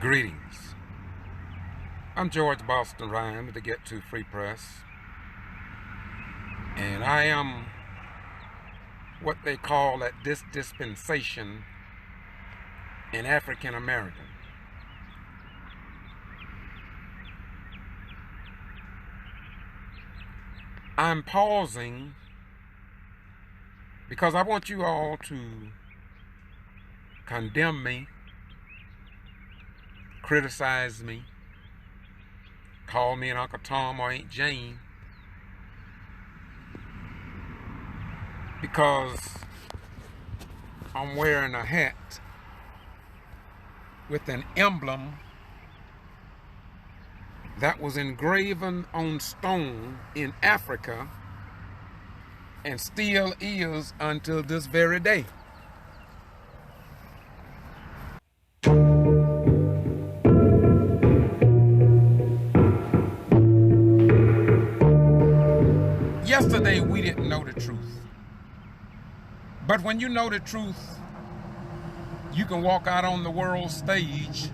Greetings. I'm George Boston Ryan with the Get To Free Press, and I am what they call at this dispensation an African American. I'm pausing because I want you all to condemn me, criticize me, call me an Uncle Tom or Aunt Jane, because I'm wearing a hat with an emblem that was engraven on stone in Africa and still is until this very day. Yesterday we didn't know the truth. But when you know the truth, you can walk out on the world stage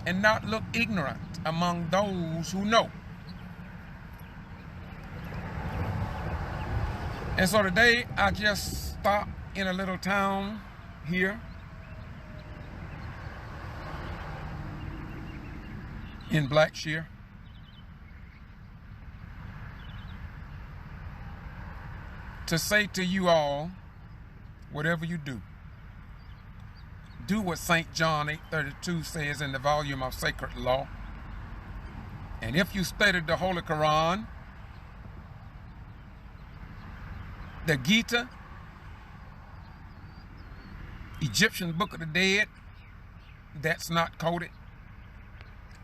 and not look ignorant among those who know. And so today I just stopped in a little town here in Blackshear. To say to you all, whatever you do what St. John 8:32 says in the volume of Sacred Law. And if you studied the Holy Quran, the Gita, Egyptian Book of the Dead, that's not coded,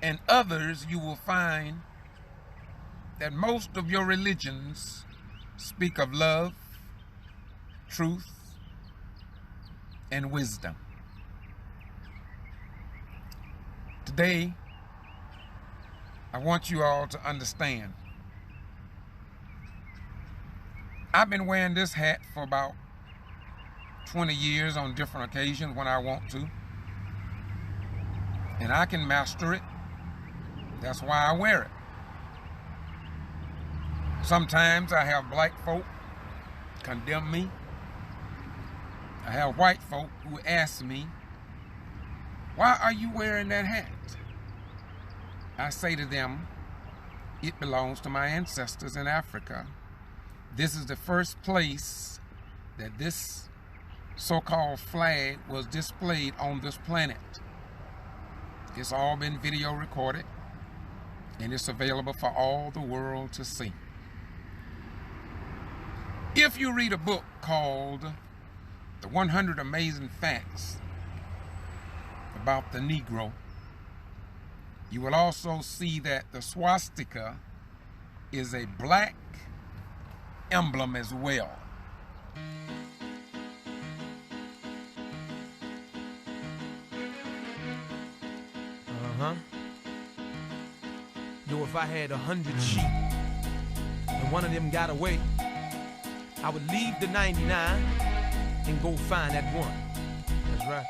and others, you will find that most of your religions speak of love, truth, and wisdom. Today, I want you all to understand. I've been wearing this hat for about 20 years on different occasions when I want to. And I can master it. That's why I wear it. Sometimes I have black folk condemn me. I have white folk who ask me, why are you wearing that hat? I say to them, it belongs to my ancestors in Africa. This is the first place that this so-called flag was displayed on this planet. It's all been video recorded, and it's available for all the world to see. If you read a book called The 100 Amazing Facts about the Negro, you will also see that the swastika is a black emblem as well. Yo, if I had 100 sheep and one of them got away, I would leave the 99 and go find that one. That's right.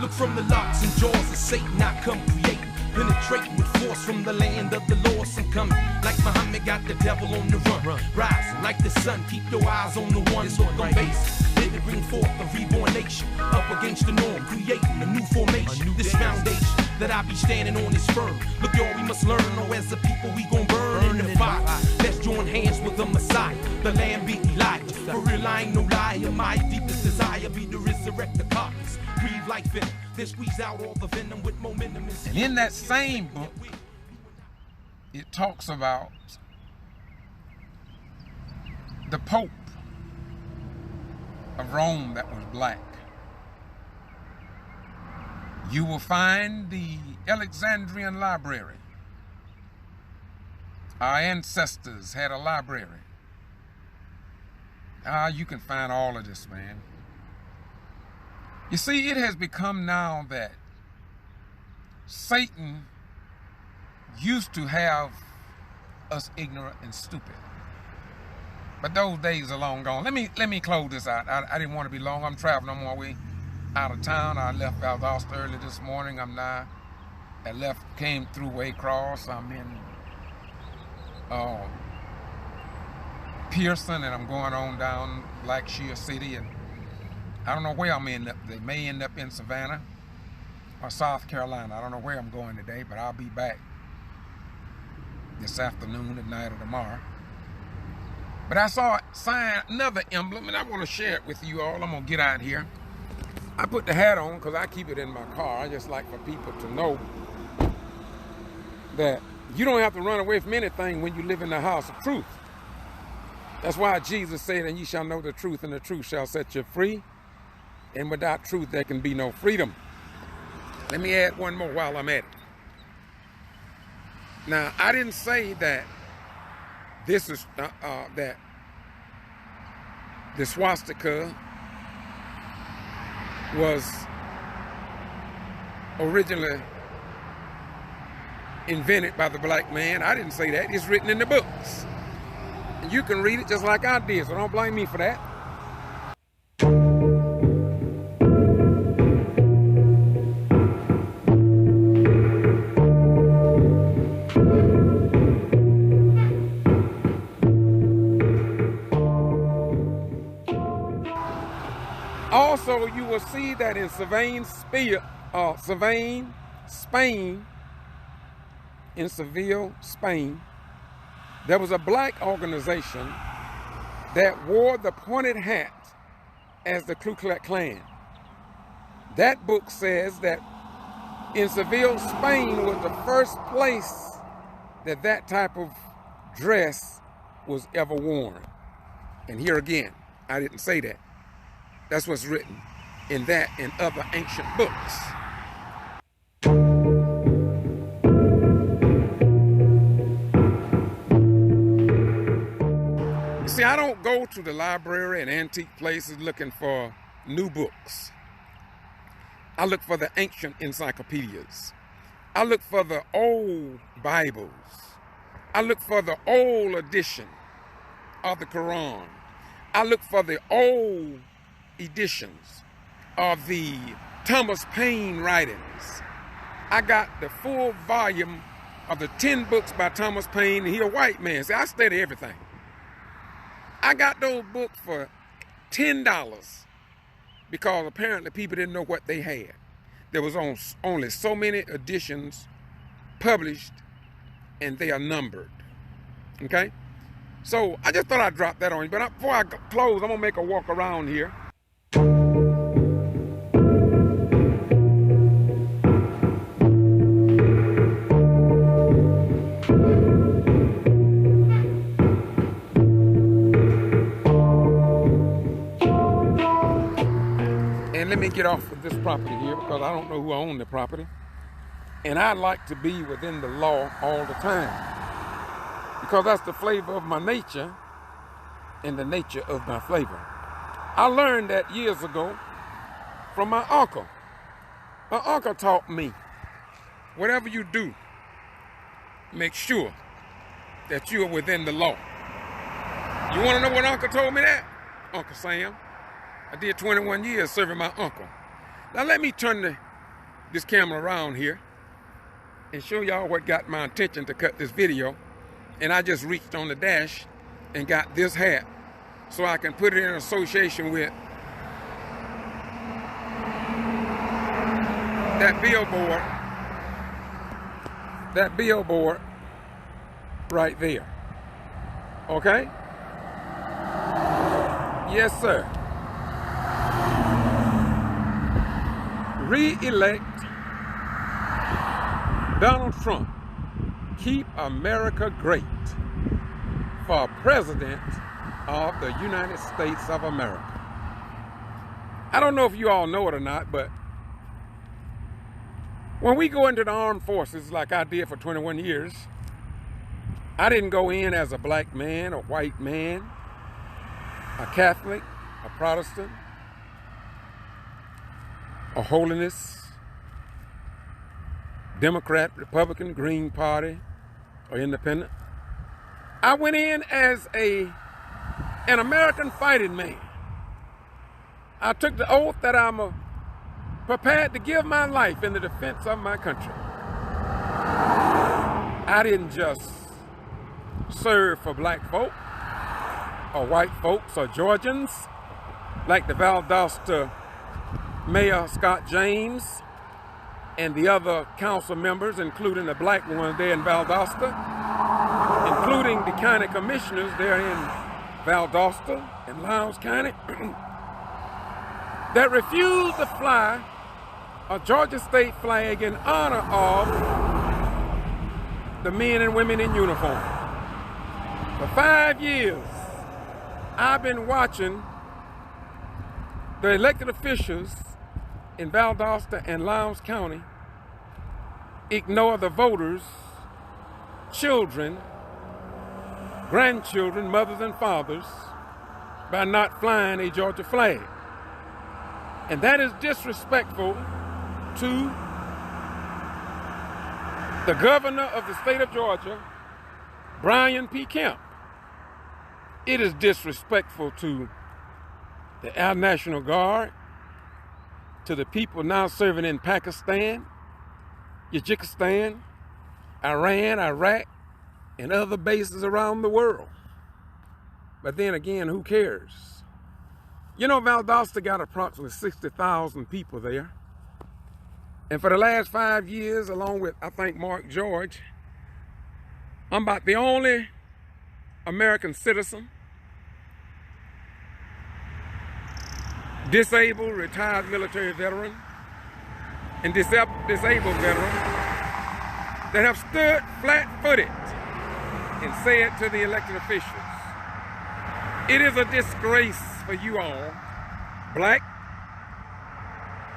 Look from the locks and jaws of Satan, I come creating, penetrating with force from the land of the lost and coming. Like Muhammad got the devil on the run, rising like the sun, keep your eyes on the one, look on base. Let it bring forth a reborn nation, up against the norm, creating a new formation. This foundation that I be standing on is firm. Look, y'all, we must learn, or as a people we gon' burn in the fire. Let's join hands with the Messiah, the Lamb be Elijah. For real, I ain't no liar, my deepest desire be to resurrect the carcass. Breathe like venom, then squeeze out all the venom with momentum. And in that same book, it talks about the Pope of Rome that was black. You will find the Alexandrian Library. Our ancestors had a library. You can find all of this, man. You see, it has become now that Satan used to have us ignorant and stupid. But those days are long gone. Let me close this out. I didn't want to be long. I'm traveling on my way out of town. I left Valdosta early this morning. Came through Waycross. I'm in Pearson, and I'm going on down Blackshear City, and I don't know where I'm end up. They may end up in Savannah or South Carolina. I don't know where I'm going today, but I'll be back this afternoon, tonight, or tomorrow. But I saw a sign, another emblem, and I want to share it with you all. I'm going to get out here. I put the hat on because I keep it in my car. I just like for people to know that you don't have to run away from anything when you live in the house of truth. That's why Jesus said, and ye shall know the truth, and the truth shall set you free. And without truth, there can be no freedom. Let me add one more while I'm at it. Now, I didn't say that this is that the swastika was originally invented by the black man. I didn't say that. It's written in the books. And you can read it just like I did, so don't blame me for that. Also, you will see that in Spain, in Seville, Spain, there was a black organization that wore the pointed hat as the Ku Klux Klan. That book says that in Seville, Spain was the first place that that type of dress was ever worn. And here again, I didn't say that. That's what's written in that and other ancient books. You see, I don't go to the library and antique places looking for new books. I look for the ancient encyclopedias. I look for the old Bibles. I look for the old edition of the Quran. I look for the old editions of the Thomas Paine writings. I got the full volume of the 10 books by Thomas Paine, and he a white man. See, I study everything. I got those books for $10 because apparently people didn't know what they had. There was only so many editions published, and they are numbered. Okay? So I just thought I'd drop that on you. But before I close, I'm going to make a walk around here. And let me get off of this property here because I don't know who owns the property. And I like to be within the law all the time because that's the flavor of my nature and the nature of my flavor. I learned that years ago from my uncle. My uncle taught me, whatever you do, make sure that you are within the law. You want to know what uncle told me that? Uncle Sam. I did 21 years serving my uncle. Now let me turn this camera around here and show y'all what got my attention to cut this video. And I just reached on the dash and got this hat so I can put it in association with that billboard right there. Okay? Yes, sir. Re-elect Donald Trump. Keep America great for President of the United States of America. I don't know if you all know it or not, but when we go into the armed forces like I did for 21 years, I didn't go in as a black man, a white man, a Catholic, a Protestant, a holiness, Democrat, Republican, Green Party, or independent. I went in as an American fighting man. I took the oath that I'm a prepared to give my life in the defense of my country. I didn't just serve for black folk or white folks or Georgians like the Valdosta Mayor Scott James and the other council members, including the black ones there in Valdosta, including the county commissioners there in Valdosta and Lowndes County, that refused to fly a Georgia state flag in honor of the men and women in uniform. For 5 years, I've been watching the elected officials in Valdosta and Lowndes County ignore the voters, children, grandchildren, mothers and fathers by not flying a Georgia flag. And that is disrespectful to the governor of the state of Georgia, Brian P. Kemp. It is disrespectful to our National Guard, to the people now serving in Pakistan, Tajikistan, Iran, Iraq, and other bases around the world. But then again, who cares? You know, Valdosta got approximately 60,000 people there. And for the last 5 years, along with, I think, Mark George, I'm about the only American citizen, disabled, retired military veteran, and disabled veteran that have stood flat-footed and said to the elected officials, it is a disgrace for you all, black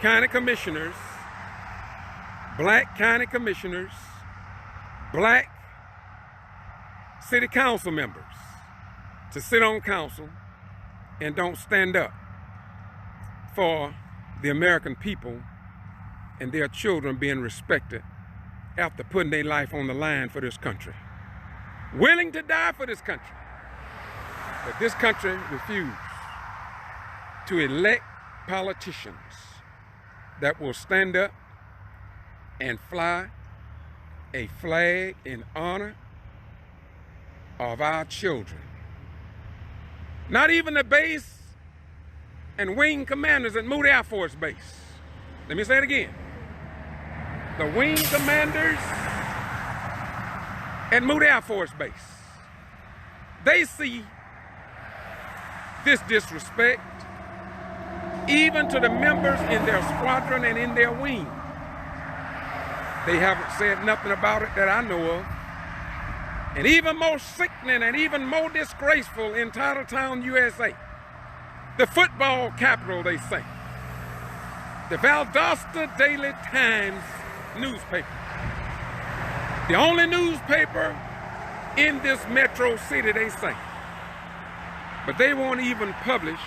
county commissioners, black city council members, to sit on council and don't stand up for the American people and their children being respected after putting their life on the line for this country. Willing to die for this country. But this country refused to elect politicians that will stand up and fly a flag in honor of our children. Not even the base and wing commanders at Moody Air Force Base. Let me say it again. The wing commanders at Moody Air Force Base, they see this disrespect even to the members in their squadron and in their wing. They haven't said nothing about it that I know of. And even more sickening and even more disgraceful in Titletown, USA, the football capital, they say, the Valdosta Daily Times newspaper, the only newspaper in this metro city, they say. But they won't even publish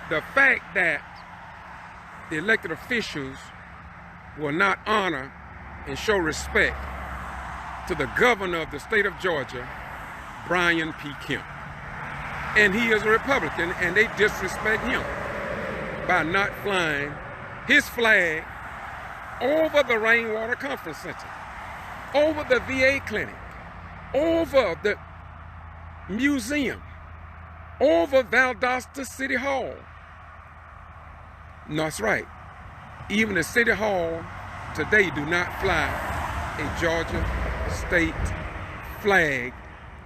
the fact that the elected officials will not honor and show respect to the governor of the state of Georgia, Brian P. Kemp. And he is a Republican, and they disrespect him by not flying his flag over the Rainwater Conference Center, over the VA clinic, over the museum, over Valdosta City Hall. No, that's right. Even the City Hall today do not fly a Georgia state flag.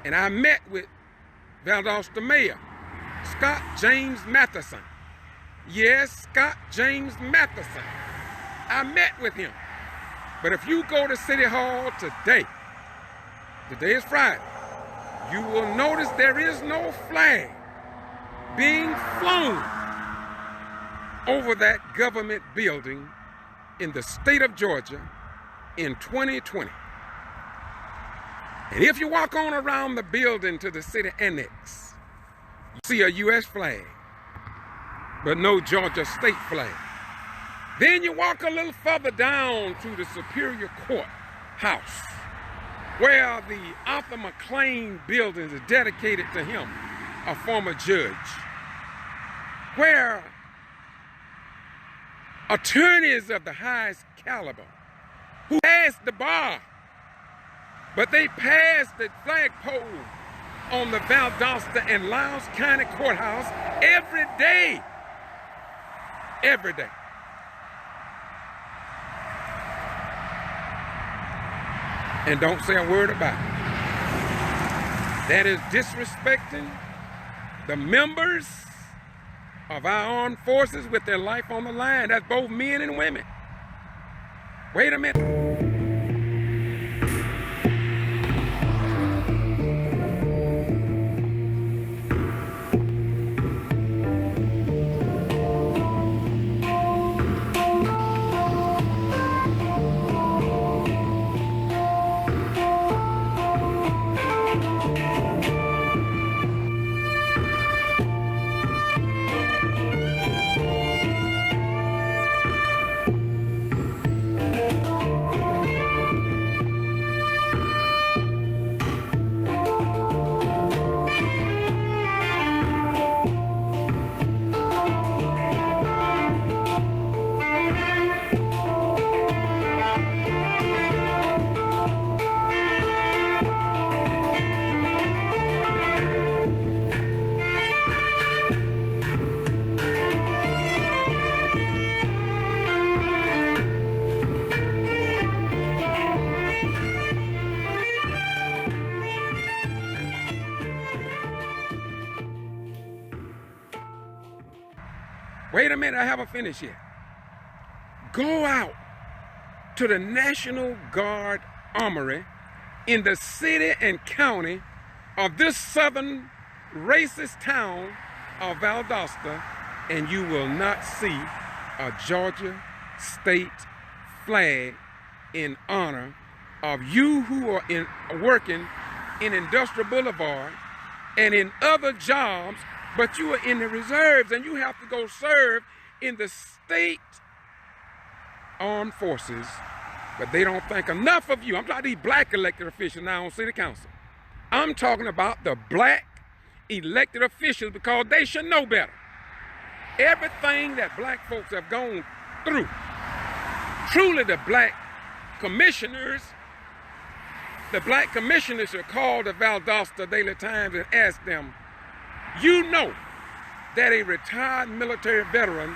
And I met with Valdosta Mayor Scott James Matheson. Yes, Scott James Matheson. I met with him. But if you go to City Hall today is Friday, you will notice there is no flag being flown over that government building in the state of Georgia in 2020. And if you walk on around the building to the city annex, you see a U.S. flag, but no Georgia state flag. Then you walk a little further down to the Superior Court House, where the Arthur McLean building is dedicated to him, a former judge, where attorneys of the highest caliber who passed the bar, but they passed the flagpole on the Valdosta and Lowndes County Courthouse every day. Every day. And don't say a word about it. That is disrespecting the members of our armed forces with their life on the line. That's both men and women. Wait a minute. Wait a minute, I haven't finished yet. Go out to the National Guard Armory in the city and county of this southern racist town of Valdosta, and you will not see a Georgia state flag in honor of you who are working in Industrial Boulevard and in other jobs, but you are in the reserves and you have to go serve in the state armed forces, but they don't think enough of you. I'm talking these black elected officials now on city council. I'm talking about the black elected officials because they should know better. Everything that black folks have gone through, truly the black commissioners should call the Valdosta Daily Times and ask them, you know that a retired military veteran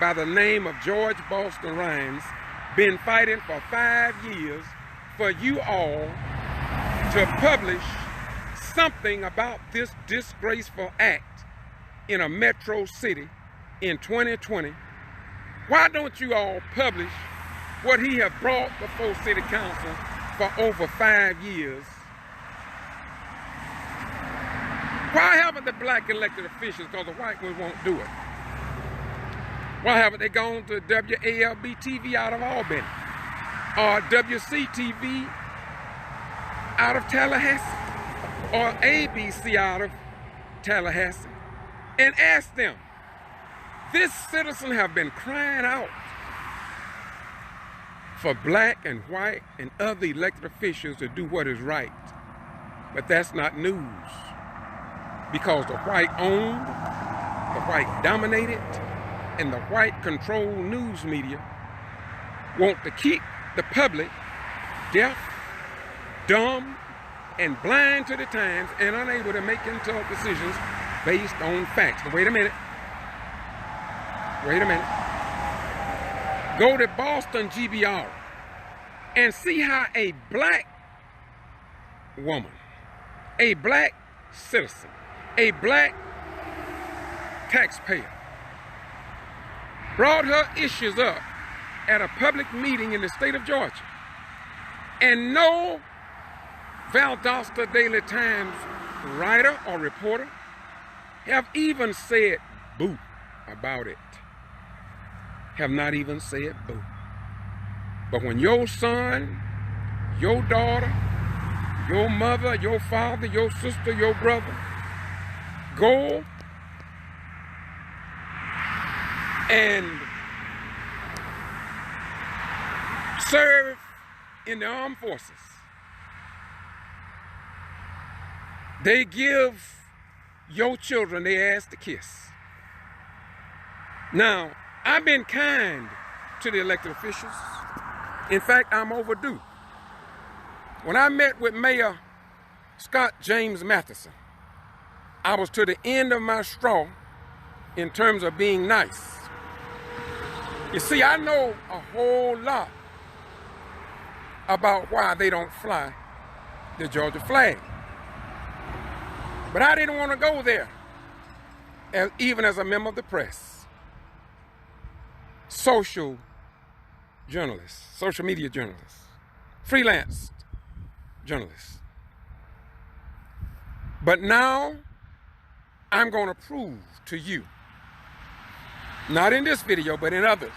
by the name of George Boston Rhymes been fighting for 5 years for you all to publish something about this disgraceful act in a metro city in 2020. Why don't you all publish what he have brought before city council for over 5 years? Why haven't the black elected officials, because the white ones won't do it? Why haven't they gone to WALB TV out of Albany or WCTV out of Tallahassee or ABC out of Tallahassee and asked them? This citizen have been crying out for black and white and other elected officials to do what is right. But that's not news, because the white owned, the white dominated, and the white controlled news media want to keep the public deaf, dumb, and blind to the times and unable to make tough decisions based on facts. But wait a minute. Go to Boston G.B.R. and see how a black woman, a black citizen, a black taxpayer brought her issues up at a public meeting in the state of Georgia. And no Valdosta Daily Times writer or reporter have even said boo about it. Have not even said boo. But when your son, your daughter, your mother, your father, your sister, your brother go and serve in the armed forces, they give your children their ass to kiss. Now, I've been kind to the elected officials. In fact, I'm overdue. When I met with Mayor Scott James Matheson, I was to the end of my straw in terms of being nice. You see, I know a whole lot about why they don't fly the Georgia flag. But I didn't want to go there, even as a member of the press. Social journalists, social media journalists, freelance journalists. But now I'm going to prove to you, not in this video, but in others,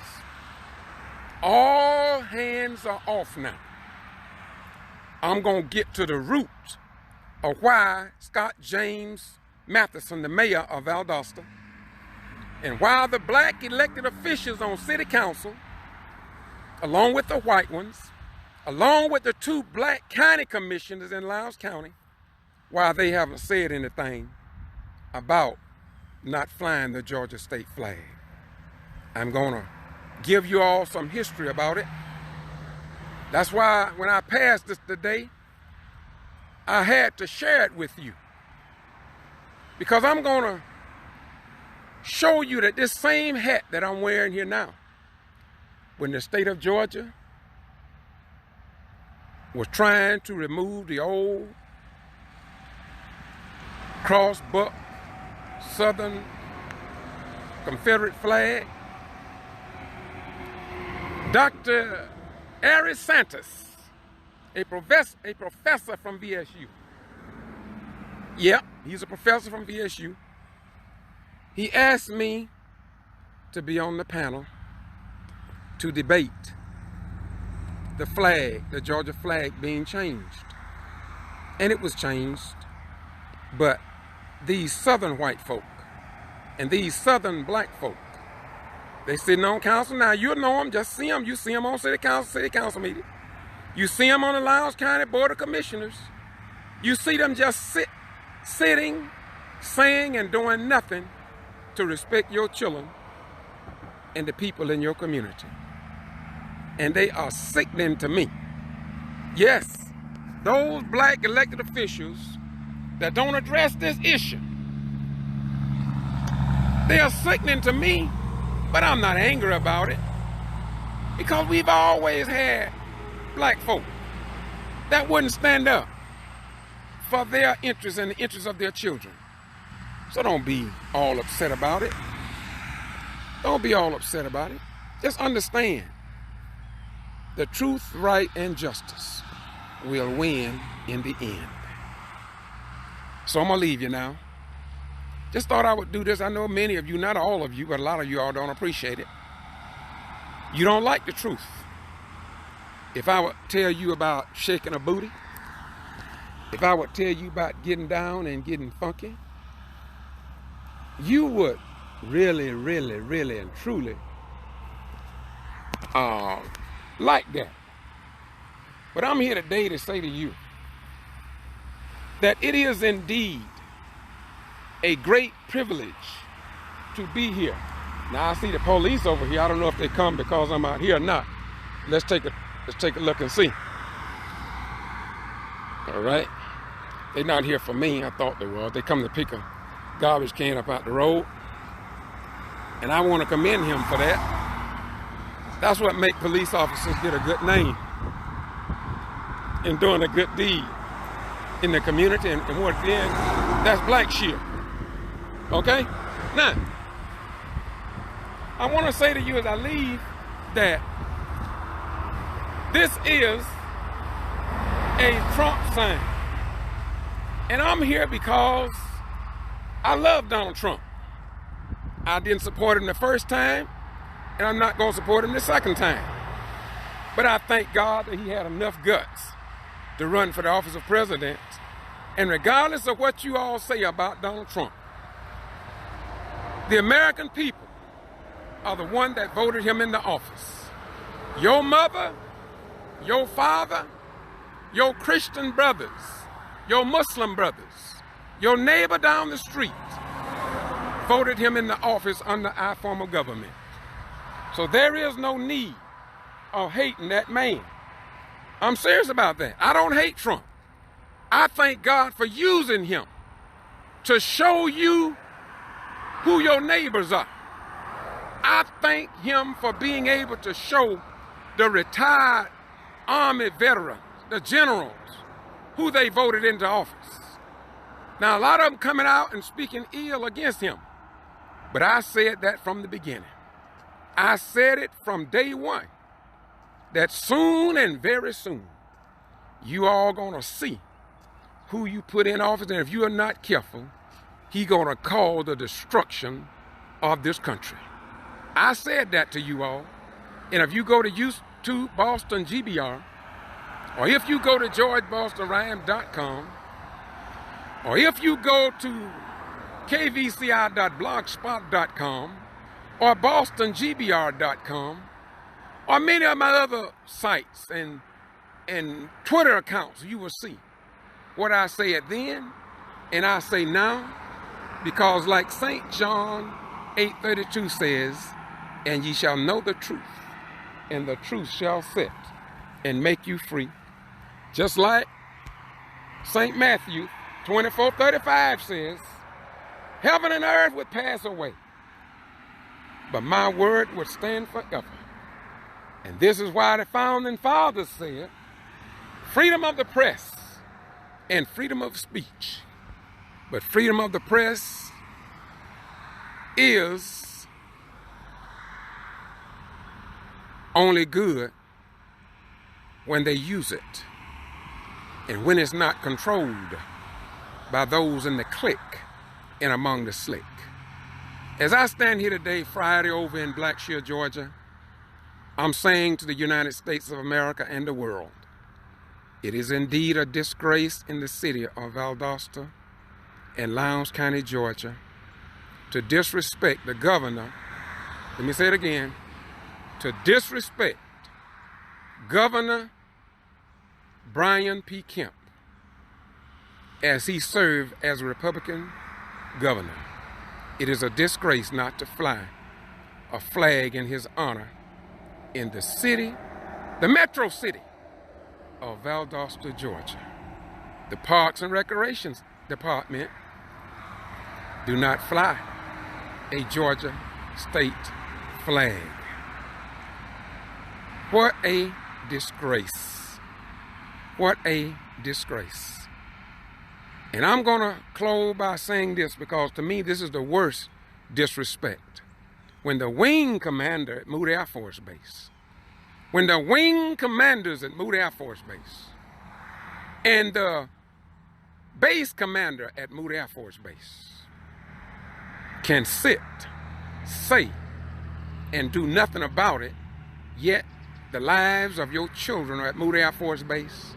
all hands are off now. I'm going to get to the root of why Scott James Matheson, the mayor of Valdosta, and why the black elected officials on city council, along with the white ones, along with the 2 black county commissioners in Lowndes County, why they haven't said anything about not flying the Georgia state flag. I'm gonna give you all some history about it. That's why when I passed this today, I had to share it with you. Because I'm gonna show you that this same hat that I'm wearing here now, when the state of Georgia was trying to remove the old cross-buck Southern Confederate flag, Dr. Ari Santos, a professor from VSU. Yep, he's a professor from VSU. He asked me to be on the panel to debate the flag, the Georgia flag being changed. And it was changed, but these Southern white folk and these Southern black folk, they sitting on council now. You'll know them, just see them. You see them on city council meeting. You see them on the Lowndes County Board of Commissioners. You see them just sitting, saying and doing nothing to respect your children and the people in your community. And they are sickening to me. Yes, those black elected officials that don't address this issue, they are sickening to me, but I'm not angry about it, because we've always had black folk that wouldn't stand up for their interests and the interests of their children. So don't be all upset about it. Don't be all upset about it. Just understand the truth, right, and justice will win in the end. So I'm gonna leave you now. Just thought I would do this. I know many of you, not all of you, but a lot of you all don't appreciate it. You don't like the truth. If I would tell you about shaking a booty, if I would tell you about getting down and getting funky, you would really, really, really and truly like that. But I'm here today to say to you that it is indeed a great privilege to be here. Now I see the police over here. I don't know if they come because I'm out here or not. Let's take a look and see. All right. They're not here for me. I thought they were. They come to pick a garbage can up out the road. And I want to commend him for that. That's what makes police officers get a good name in doing a good deed in the community. And what then, that's Black Shield. Okay? Now, I want to say to you as I leave that this is a Trump sign. And I'm here because I love Donald Trump. I didn't support him the first time, and I'm not going to support him the second time. But I thank God that he had enough guts to run for the office of president. And regardless of what you all say about Donald Trump, the American people are the one that voted him into office. Your mother, your father, your Christian brothers, your Muslim brothers, your neighbor down the street voted him into office under our form of government. So there is no need of hating that man. I'm serious about that. I don't hate Trump. I thank God for using him to show you who your neighbors are. I thank him for being able to show the retired Army veterans, the generals, who they voted into office. Now, a lot of them coming out and speaking ill against him. But I said that from the beginning. I said it from day one, that soon and very soon, you all gonna see who you put in office, and if you are not careful, he gonna cause the destruction of this country. I said that to you all, and if you go to YouTube Boston G.B.R, or if you go to GeorgeBostonRhyme.com, or if you go to kvci.blogspot.com, or bostongbr.com, or many of my other sites and Twitter accounts, you will see what I said then and I say now, because like St. John 8:32 says, and ye shall know the truth, and the truth shall set and make you free. Just like St. Matthew 24:35 says, heaven and earth would pass away, but my word would stand forever. And this is why the founding fathers said, freedom of the press and freedom of speech. But freedom of the press is only good when they use it, and when it's not controlled by those in the clique and among the slick. As I stand here today, Friday, over in Blackshear, Georgia, I'm saying to the United States of America and the world, it is indeed a disgrace in the city of Valdosta and Lowndes County, Georgia, to disrespect the governor. Let me say it again, to disrespect Governor Brian P. Kemp as he served as a Republican governor. It is a disgrace not to fly a flag in his honor in the city, the metro city of Valdosta, Georgia. The Parks and Recreations Department do not fly a Georgia state flag. What a disgrace. What a disgrace. And I'm going to close by saying this, because to me this is the worst disrespect. When the wing commander at Moody Air Force Base, when the wing commanders at Moody Air Force Base and the base commander at Moody Air Force Base can sit, say, and do nothing about it, yet the lives of your children are at Moody Air Force Base,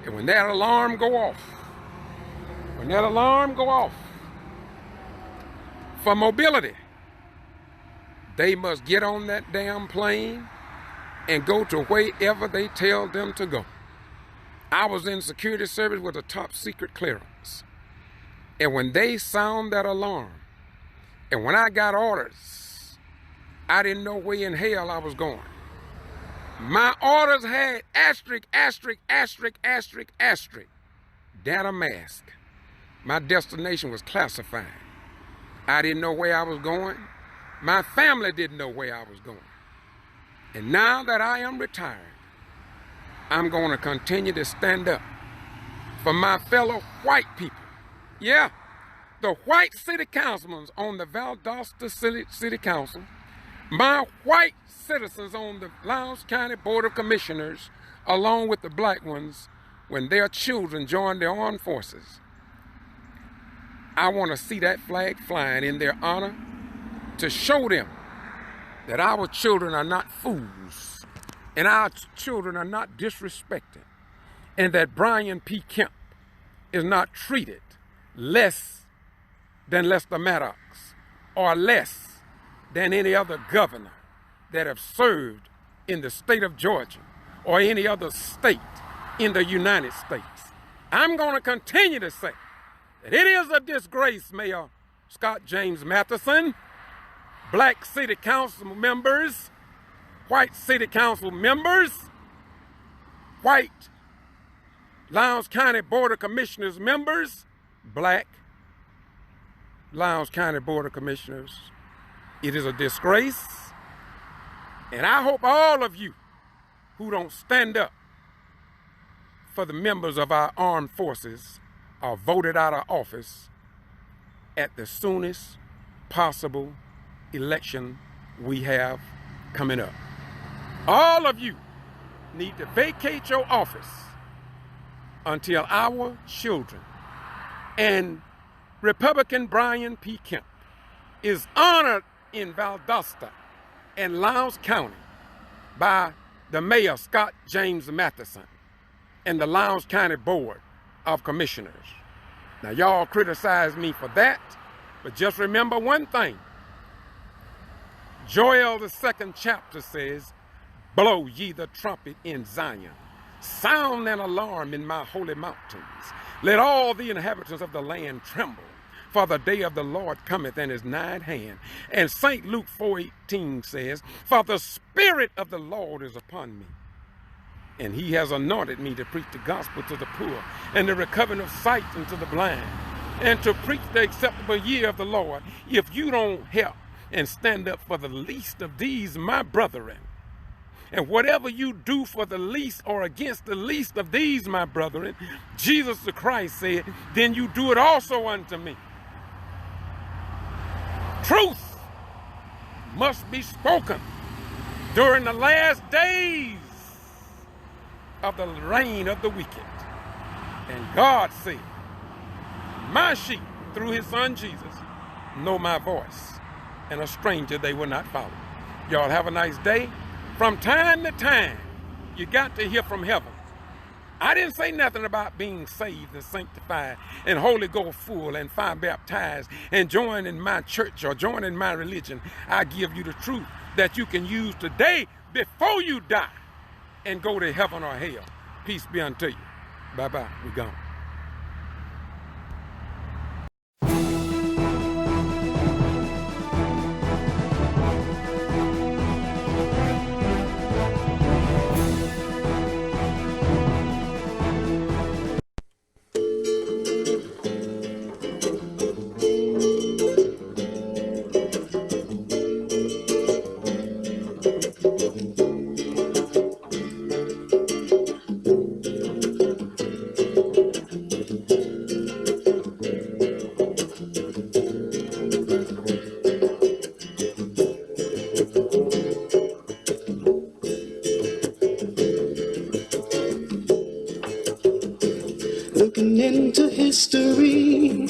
and when that alarm go off, for mobility, they must get on that damn plane and go to wherever they tell them to go. I was in security service with a top secret clearance. And when they sound that alarm, and when I got orders, I didn't know where in hell I was going. My orders had asterisk, asterisk, asterisk, asterisk, asterisk, data mask. My destination was classified. I didn't know where I was going. My family didn't know where I was going. And now that I am retired, I'm going to continue to stand up for my fellow white people. Yeah, the white city councilmen on the Valdosta City Council, my white citizens on the Lowndes County Board of Commissioners, along with the black ones, when their children join the armed forces. I want to see that flag flying in their honor, to show them that our children are not fools and our children are not disrespected, and that Brian P. Kemp is not treated less than Lester Maddox or less than any other governor that have served in the state of Georgia or any other state in the United States. I'm going to continue to say that it is a disgrace, Mayor Scott James Matheson, black city council members, white city council members, white Lowndes County Board of Commissioners members, black Lowndes County Board of Commissioners. It is a disgrace. And I hope all of you who don't stand up for the members of our armed forces are voted out of office at the soonest possible election we have coming up. All of you need to vacate your office until our children and Republican Brian P. Kemp is honored in Valdosta and Lowndes County by the Mayor Scott James Matheson and the Lowndes County Board of Commissioners. Now y'all criticize me for that, but just remember one thing. Joel the 2nd chapter says, "Blow ye the trumpet in Zion, sound an alarm in my holy mountains. Let all the inhabitants of the land tremble, for the day of the Lord cometh and is nigh at hand." And St. Luke 4:18 says, "For the Spirit of the Lord is upon me, and he has anointed me to preach the gospel to the poor, and the recovering of sight unto the blind, and to preach the acceptable year of the Lord." If you don't help and stand up for the least of these, my brethren, and whatever you do for the least or against the least of these, my brethren, Jesus the Christ said, then you do it also unto me. Truth must be spoken during the last days of the reign of the wicked. And God said, "My sheep, through his son Jesus, know my voice, and a stranger they will not follow." Y'all have a nice day. From time to time, you got to hear from heaven. I didn't say nothing about being saved and sanctified and Holy Ghost full and fire baptized and joining my church or joining my religion. I give you the truth that you can use today before you die and go to heaven or hell. Peace be unto you. Bye-bye. We gone. Looking into history,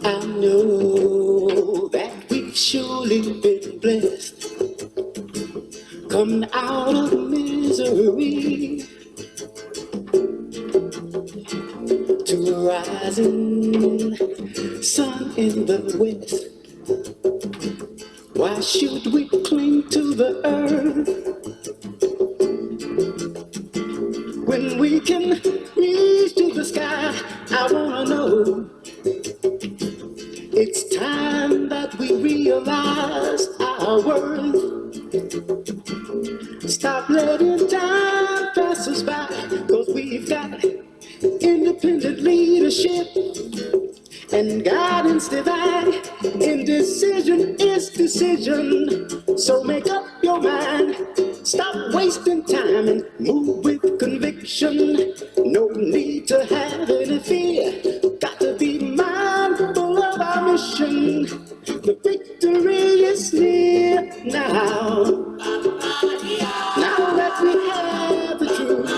I know that we've surely been blessed, coming out of misery to a rising sun in the west. Why should we cling to the earth when we can reach to the sky? I wanna know. It's time that we realize our worth. Stop letting time pass us by, 'cause we've got independent leadership and guidance divine. Indecision is decision, so make up your mind. Stop wasting time and move with conviction. No need to have any fear. Got to be mindful of our mission. The victory is near now. Now that we have the truth,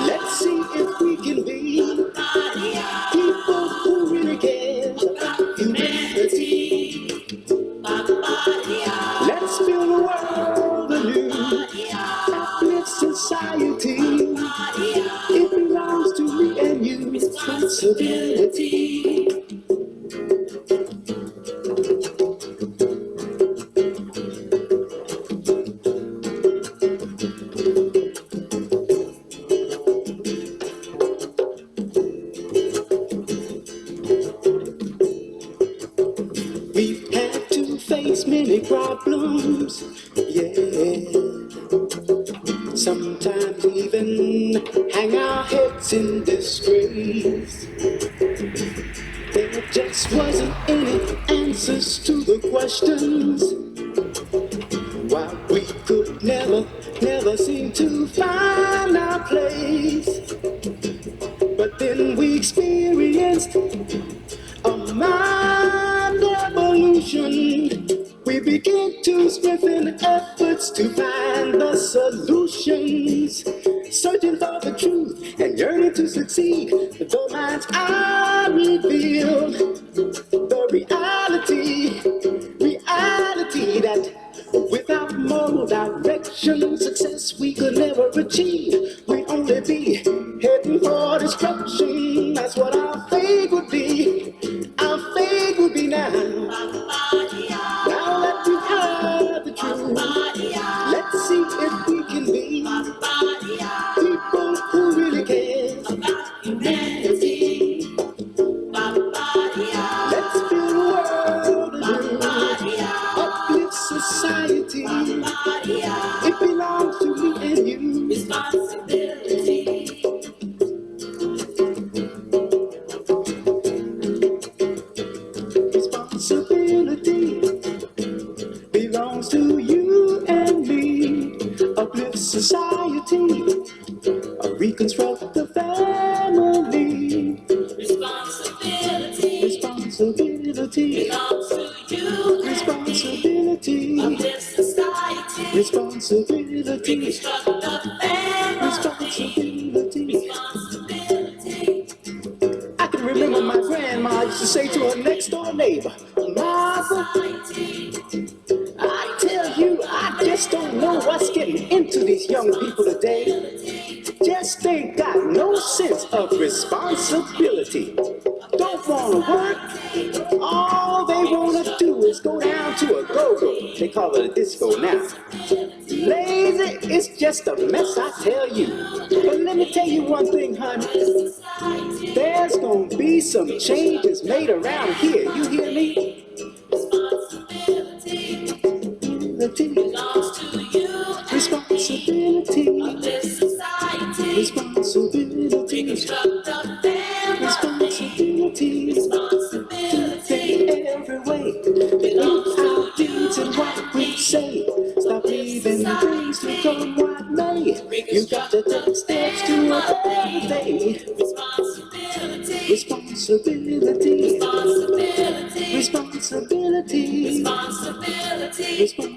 let's see if we can be people who really care about humanity. Let's build a world anew, uplift society. It belongs to me and you, responsibility. We've had to face many problems. Yeah. Sometimes even hang our heads in disgrace. There just wasn't any answers to the questions. Why we could never seem to find our place. But then we experienced a mind evolution. We begin to strengthen efforts to find the solutions. Searching for the truth and yearning to succeed. The mind's eye revealed the reality that without moral direction, success we could never achieve. We'd only be heading for destruction. That's what our fate would be. Our fate would be now. Now that we've heard the truth, let's see if we can be people who really care about humanity. Let's build a world anew, uplift society. It belongs to me and you. Responsibility. Responsibility belongs to you and me. Uplift society, reconstruct the family. Responsibility belongs to you. Responsibility. Uplift society. Responsibility. Reconstruct the family. Responsibility. I can remember my grandma used to say to her next door neighbor, Martha, I tell you, I just don't know what's getting into these young people today. Just ain't got no sense of responsibility. Don't want to work. All they want to do is go down to a go-go. They call it a disco now. Lazy, it's just a mess, I tell you. But let me tell you one thing, honey. There's gonna be some changes made around here. You hear me? Responsibility belongs to you. Responsibility. Responsibility. Reconstruct the family. Responsibility. Responsibility. Every way. Belongs to deeds and what we say. Stop leaving things to come what may. You got to take steps to a better day. Responsibility. Responsibility. Responsibility. Responsibility. Responsibility.